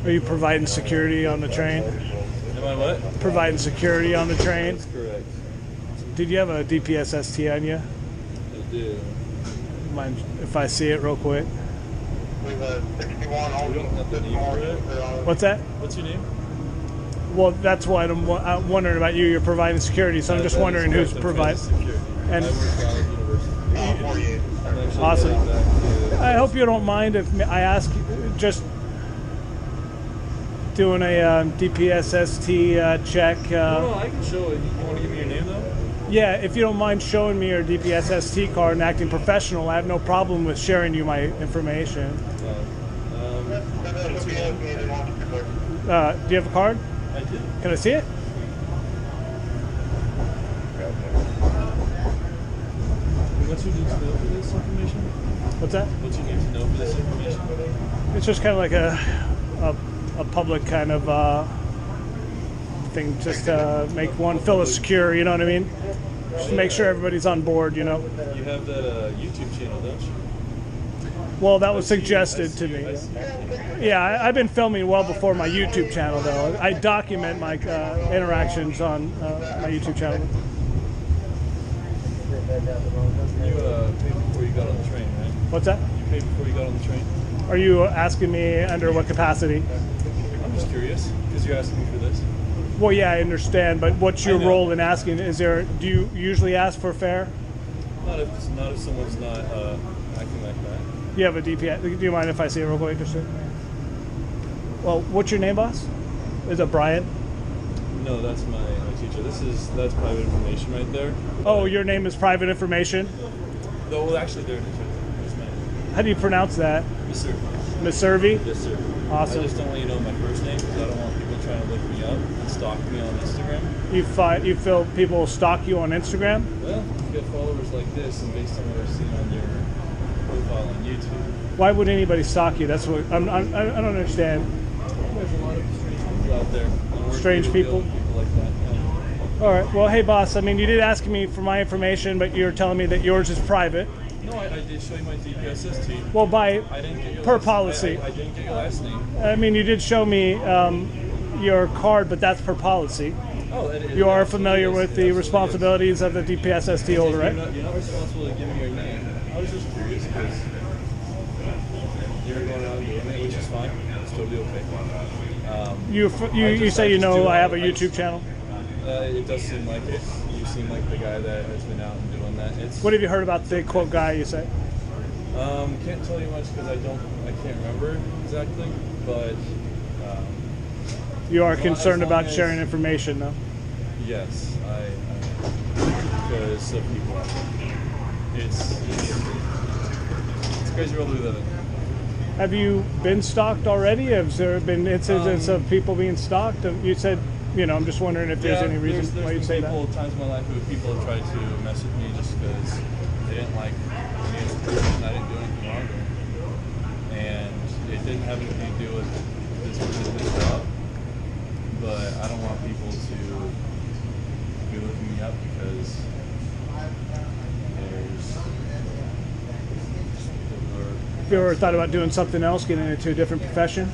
Are you providing security on the train? Am I what? Providing security on the train? That's correct. Did you have a DPSST on you? I do. Mind if I see it real quick? We don't have the name for it. What's that? What's your name? Well, that's what I'm wondering about you. You're providing security, so I'm just wondering who's providing. And I work at Audit University. I'm actually awesome. heading back to- I hope you don't mind if I ask just doing a DPSST check. No, I can show it. You want to give me your name though? Yeah, if you don't mind showing me your DPSST card and acting professional, I have no problem with sharing you my information. What's your name? Do you have a card? I do. Can I see it? What's your need to know for this information? What's that? What's your need to know for this information? It's just kind of like a public kind of thing, just to make one feel as secure, you know what I mean? Just to make sure everybody's on board, you know? You have that YouTube channel, don't you? Well, that was suggested to me. I see. Yeah, I've been filming well before my YouTube channel, though. I document my interactions on my YouTube channel. You paid before you got on the train, right? What's that? You paid before you got on the train? Are you asking me under what capacity? I'm just curious, because you're asking me for this. Well, yeah, I understand, but what's your I know. role in asking? Do you usually ask for fare? Not if someone's not acting like that. You have a DPS. Do you mind if I see it real quick? Well, what's your name, boss? Is it Brian? No, that's my teacher. That's private information right there. Oh, your name is private information? No, well, actually, there it is. It's my How do you pronounce that? Yes, sir. Miss Servi? Yes, sir. Awesome. I just don't want you to know my first name because I don't want people trying to look me up and stalk me on Instagram. You feel people stalk you on Instagram? Well, you get followers like this, and based on what I've seen on your profile on YouTube. Why would anybody stalk you? That's what I don't understand. There's a lot of strange people out there. Strange people? People like that. Yeah. All right. Well, hey, boss. I mean, you did ask me for my information, but you're telling me that yours is private. No, I did show you my DPSST. Well, I didn't get your per last, policy. I didn't get your last name. I mean, you did show me your card, but that's per policy. Oh, You are familiar with the responsibilities of the DPSST holder, right? You're not responsible to give me your name. I was just curious because you're going out and doing it, which is fine. It's totally okay. You say you know I have a YouTube channel. It does seem like it. You seem like the guy that has been out and doing that. What have you heard about the quote guy? You say? Can't tell you much because I can't remember exactly, but You are concerned about sharing information, though. yes, I because of people. It's a crazy world we live in. Have you been stalked already? Have there been incidents of people being stalked? You said, I'm just wondering if there's any reason why you'd say that. There's been times in my life where people have tried to mess with me just because they didn't like me as a person. I didn't do anything wrong to them. And it didn't have anything to do with this job. But I don't want people to be looking me up because there's people who are... Have you ever thought about doing something else, getting into a different profession?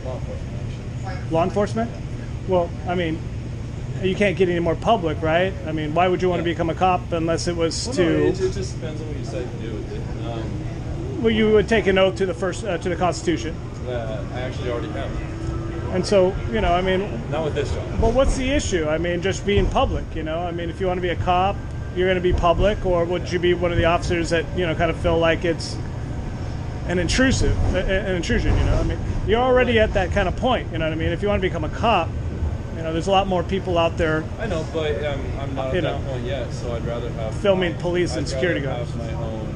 law enforcement, actually. Law enforcement? Well, I mean, you can't get any more public, right? I mean, why would you want to become a cop unless it was Well, to... no, it just depends on what you decide to do with it. Well, you would take an oath to the to the Constitution. I actually already have. And so, I mean... Not with this job. Well, what's the issue? I mean, just being public, I mean, if you want to be a cop, you're going to be public, or would you be one of the officers that, kind of feel like it's an intrusion, I mean, you're already at that kind of point, you know what I mean? If you want to become a cop, there's a lot more people out there. I know, but I'm not at that point yet, so I'd rather have filming police and security guards. Have my own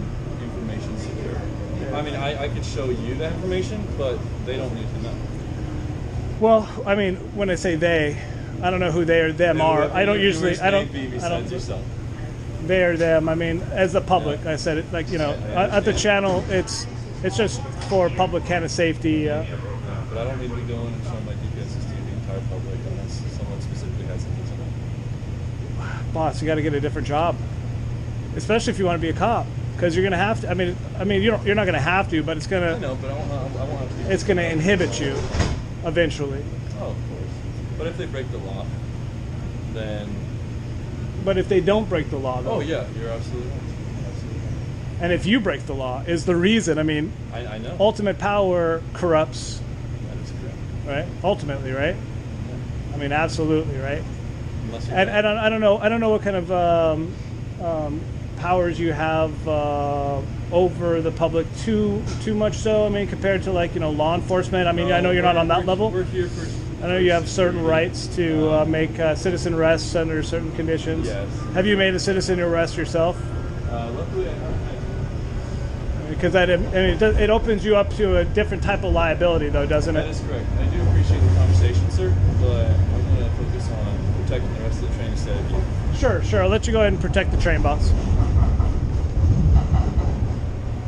information secure. Yeah. I mean, I could show you that information, but they don't need to know. Well, I mean, when I say they, I don't know who they or them are. I don't usually. I don't. Yourself. They or them. I mean, as the public, I said it. Like at the channel, it's just for public kind of safety. But I don't need to be going and showing my DPSST to the entire public unless someone specifically has something to know. Boss, you got to get a different job, especially if you want to be a cop. because you're going to have to. I mean, you're not going to have to, but it's going I to. know, but I won't have to. It's going to inhibit you, eventually. Oh, of course. But if they break the law, then. But if they don't break the law, though. Oh yeah, you're absolutely right. Absolutely right. And if you break the law, is the reason. I mean, I know. ultimate power corrupts, That is correct. right? Ultimately, right? Yeah. I mean, absolutely, right? Unless you're And I don't know what kind of powers you have over the public too much so. I mean, compared to like law enforcement. I mean, I know you're not on that level. We're here for. I know you have certain rights to make citizen arrests under certain conditions. Yes. Have you made a citizen arrest yourself? Luckily, I haven't. Because it opens you up to a different type of liability, though, doesn't That it? is correct. I do appreciate the conversation, sir, but I'm going to focus on protecting the rest of the train instead of you. Sure. I'll let you go ahead and protect the train, boss.